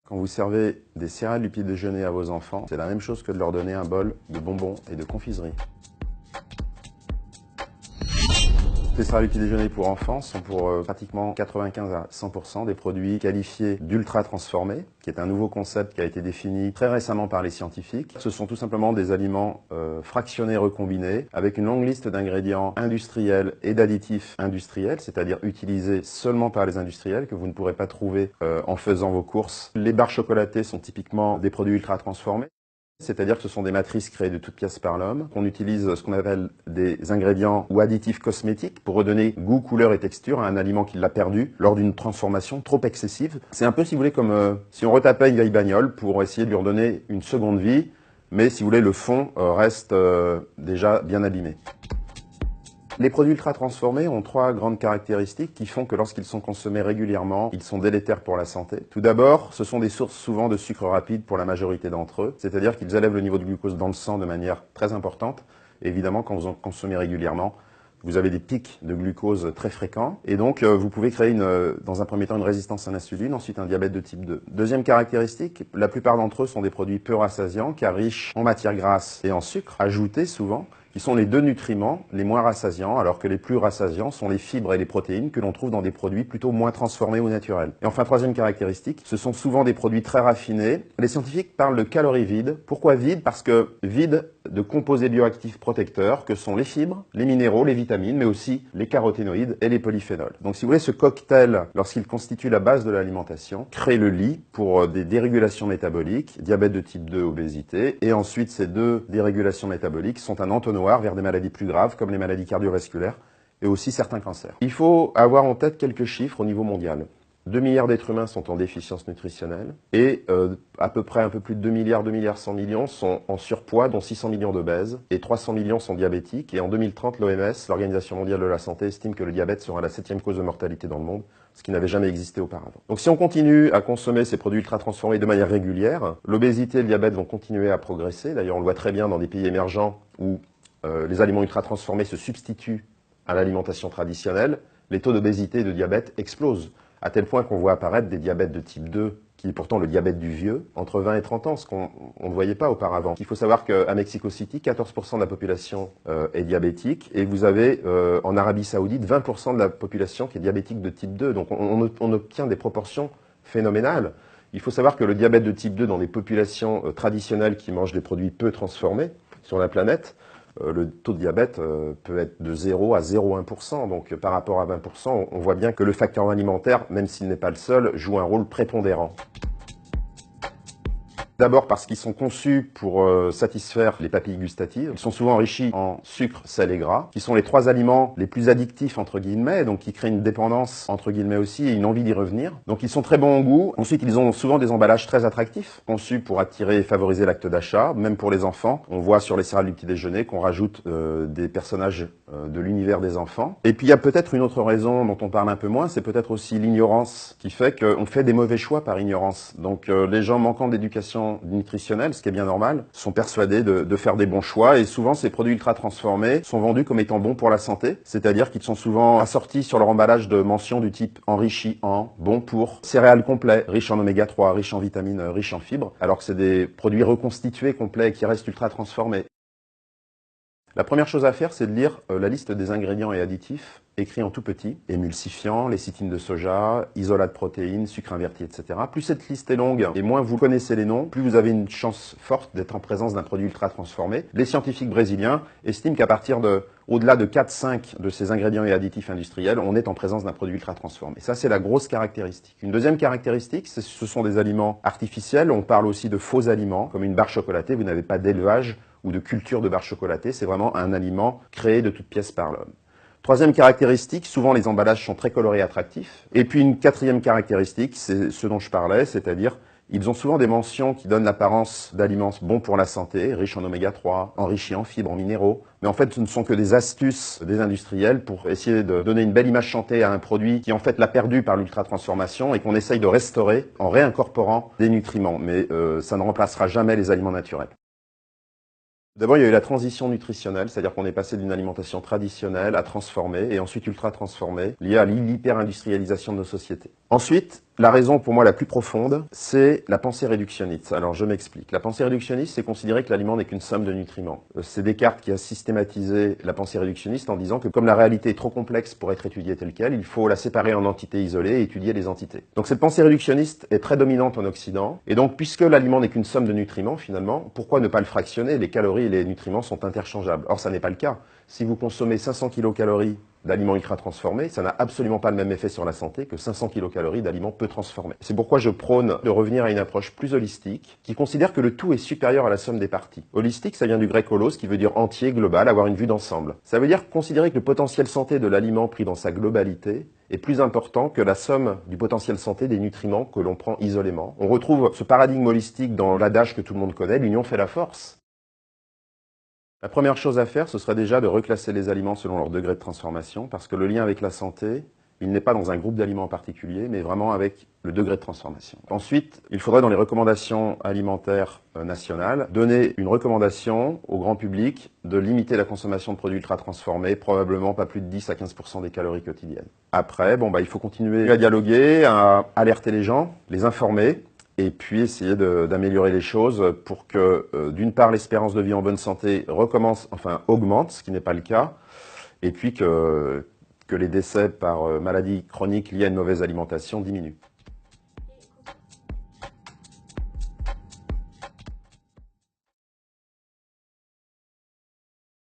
Quand vous servez des céréales du petit déjeuner à vos enfants, c'est la même chose que de leur donner un bol de bonbons et de confiserie. Les céréales du petit déjeuner pour enfants sont pour pratiquement 95 à 100% des produits qualifiés d'ultra transformés, qui est un nouveau concept qui a été défini très récemment par les scientifiques. Ce sont tout simplement des aliments fractionnés recombinés avec une longue liste d'ingrédients industriels et d'additifs industriels, c'est-à-dire utilisés seulement par les industriels, que vous ne pourrez pas trouver en faisant vos courses. Les barres chocolatées sont typiquement des produits ultra transformés. C'est-à-dire que ce sont des matrices créées de toutes pièces par l'homme, qu'on utilise ce qu'on appelle des ingrédients ou additifs cosmétiques pour redonner goût, couleur et texture à un aliment qui l'a perdu lors d'une transformation trop excessive. C'est un peu, si vous voulez, comme si on retapait une vieille bagnole pour essayer de lui redonner une seconde vie, mais si vous voulez, le fond reste déjà bien abîmé. Les produits ultra transformés ont trois grandes caractéristiques qui font que lorsqu'ils sont consommés régulièrement, ils sont délétères pour la santé. Tout d'abord, ce sont des sources souvent de sucre rapide pour la majorité d'entre eux, c'est-à-dire qu'ils élèvent le niveau de glucose dans le sang de manière très importante. Et évidemment, quand vous en consommez régulièrement, vous avez des pics de glucose très fréquents et donc vous pouvez créer dans un premier temps une résistance à l'insuline, ensuite un diabète de type 2. Deuxième caractéristique, la plupart d'entre eux sont des produits peu rassasiants car riches en matières grasses et en sucre, ajoutés souvent, qui sont les deux nutriments les moins rassasiants, alors que les plus rassasiants sont les fibres et les protéines que l'on trouve dans des produits plutôt moins transformés ou naturels. Et enfin, troisième caractéristique, ce sont souvent des produits très raffinés. Les scientifiques parlent de calories vides. Pourquoi vides? Parce que vides de composés bioactifs protecteurs que sont les fibres, les minéraux, les vitamines, mais aussi les caroténoïdes et les polyphénols. Donc si vous voulez, ce cocktail, lorsqu'il constitue la base de l'alimentation, crée le lit pour des dérégulations métaboliques, diabète de type 2, obésité, et ensuite ces deux dérégulations métaboliques sont un entonnoir vers des maladies plus graves comme les maladies cardiovasculaires et aussi certains cancers. Il faut avoir en tête quelques chiffres au niveau mondial. 2 milliards d'êtres humains sont en déficience nutritionnelle et à peu près un peu plus de 2 milliards 100 millions sont en surpoids, dont 600 millions d'obèses et 300 millions sont diabétiques. Et en 2030, l'OMS, l'Organisation mondiale de la santé, estime que le diabète sera la 7e cause de mortalité dans le monde, ce qui n'avait jamais existé auparavant. Donc si on continue à consommer ces produits ultra transformés de manière régulière, l'obésité et le diabète vont continuer à progresser. D'ailleurs, on le voit très bien dans des pays émergents où les aliments ultra transformés se substituent à l'alimentation traditionnelle. Les taux d'obésité et de diabète explosent, à tel point qu'on voit apparaître des diabètes de type 2, qui est pourtant le diabète du vieux, entre 20 et 30 ans, ce qu'on ne voyait pas auparavant. Il faut savoir qu'à Mexico City, 14% de la population est diabétique, et vous avez en Arabie Saoudite 20% de la population qui est diabétique de type 2. Donc on obtient des proportions phénoménales. Il faut savoir que le diabète de type 2 dans les populations traditionnelles qui mangent des produits peu transformés sur la planète, le taux de diabète peut être de 0 à 0,1%. Donc par rapport à 20%, on voit bien que le facteur alimentaire, même s'il n'est pas le seul, joue un rôle prépondérant. D'abord parce qu'ils sont conçus pour satisfaire les papilles gustatives. Ils sont souvent enrichis en sucre, sel et gras, qui sont les trois aliments les plus addictifs, entre guillemets, donc qui créent une dépendance, entre guillemets aussi, et une envie d'y revenir. Donc ils sont très bons au goût. Ensuite, ils ont souvent des emballages très attractifs, conçus pour attirer et favoriser l'acte d'achat, même pour les enfants. On voit sur les céréales du petit déjeuner qu'on rajoute des personnages de l'univers des enfants. Et puis il y a peut-être une autre raison dont on parle un peu moins, c'est peut-être aussi l'ignorance, qui fait qu'on fait des mauvais choix par ignorance. Donc les gens manquant d'éducation nutritionnelle, ce qui est bien normal, sont persuadés de faire des bons choix et souvent ces produits ultra transformés sont vendus comme étant bons pour la santé, c'est-à-dire qu'ils sont souvent assortis sur leur emballage de mentions du type enrichi en, bon pour, céréales complets, riches en oméga 3, riches en vitamines, riches en fibres, alors que c'est des produits reconstitués complets qui restent ultra transformés. La première chose à faire, c'est de lire la liste des ingrédients et additifs, écrits en tout petit, émulsifiants, lécithine de soja, isolat de protéines, sucre inverti, etc. Plus cette liste est longue et moins vous connaissez les noms, plus vous avez une chance forte d'être en présence d'un produit ultra transformé. Les scientifiques brésiliens estiment qu'à partir au-delà de 4-5 de ces ingrédients et additifs industriels, on est en présence d'un produit ultra transformé. Ça, c'est la grosse caractéristique. Une deuxième caractéristique, ce sont des aliments artificiels. On parle aussi de faux aliments, comme une barre chocolatée. Vous n'avez pas d'élevage ou de culture de barre chocolatée, c'est vraiment un aliment créé de toutes pièces par l'homme. Troisième caractéristique, souvent les emballages sont très colorés et attractifs. Et puis une quatrième caractéristique, c'est ce dont je parlais, c'est-à-dire ils ont souvent des mentions qui donnent l'apparence d'aliments bons pour la santé, riches en oméga 3, enrichis en fibres, en minéraux. Mais en fait, ce ne sont que des astuces des industriels pour essayer de donner une belle image chantée à un produit qui en fait l'a perdu par l'ultra-transformation et qu'on essaye de restaurer en réincorporant des nutriments. Mais ça ne remplacera jamais les aliments naturels. D'abord, il y a eu la transition nutritionnelle, c'est-à-dire qu'on est passé d'une alimentation traditionnelle à transformée et ensuite ultra transformée, liée à l'hyper-industrialisation de nos sociétés. Ensuite, La raison pour moi la plus profonde, c'est la pensée réductionniste. Alors je m'explique. La pensée réductionniste, c'est considérer que l'aliment n'est qu'une somme de nutriments. C'est Descartes qui a systématisé la pensée réductionniste en disant que comme la réalité est trop complexe pour être étudiée telle quelle, il faut la séparer en entités isolées et étudier les entités. Donc cette pensée réductionniste est très dominante en Occident. Et donc puisque l'aliment n'est qu'une somme de nutriments finalement, pourquoi ne pas le fractionner? Les calories et les nutriments sont interchangeables. Or ça n'est pas le cas. Si vous consommez 500 kilocalories d'aliments ultra transformés, ça n'a absolument pas le même effet sur la santé que 500 kilocalories d'aliments peu transformés. C'est pourquoi je prône de revenir à une approche plus holistique, qui considère que le tout est supérieur à la somme des parties. Holistique, ça vient du grec holos, qui veut dire entier, global, avoir une vue d'ensemble. Ça veut dire considérer que le potentiel santé de l'aliment pris dans sa globalité est plus important que la somme du potentiel santé des nutriments que l'on prend isolément. On retrouve ce paradigme holistique dans l'adage que tout le monde connaît, l'union fait la force. La première chose à faire, ce serait déjà de reclasser les aliments selon leur degré de transformation, parce que le lien avec la santé, il n'est pas dans un groupe d'aliments en particulier, mais vraiment avec le degré de transformation. Ensuite, il faudrait dans les recommandations alimentaires nationales, donner une recommandation au grand public de limiter la consommation de produits ultra transformés, probablement pas plus de 10 à 15% des calories quotidiennes. Après, il faut continuer à dialoguer, à alerter les gens, les informer, et puis essayer d'améliorer les choses pour que, d'une part, l'espérance de vie en bonne santé augmente, ce qui n'est pas le cas, et puis que les décès par maladie chronique liée à une mauvaise alimentation diminuent.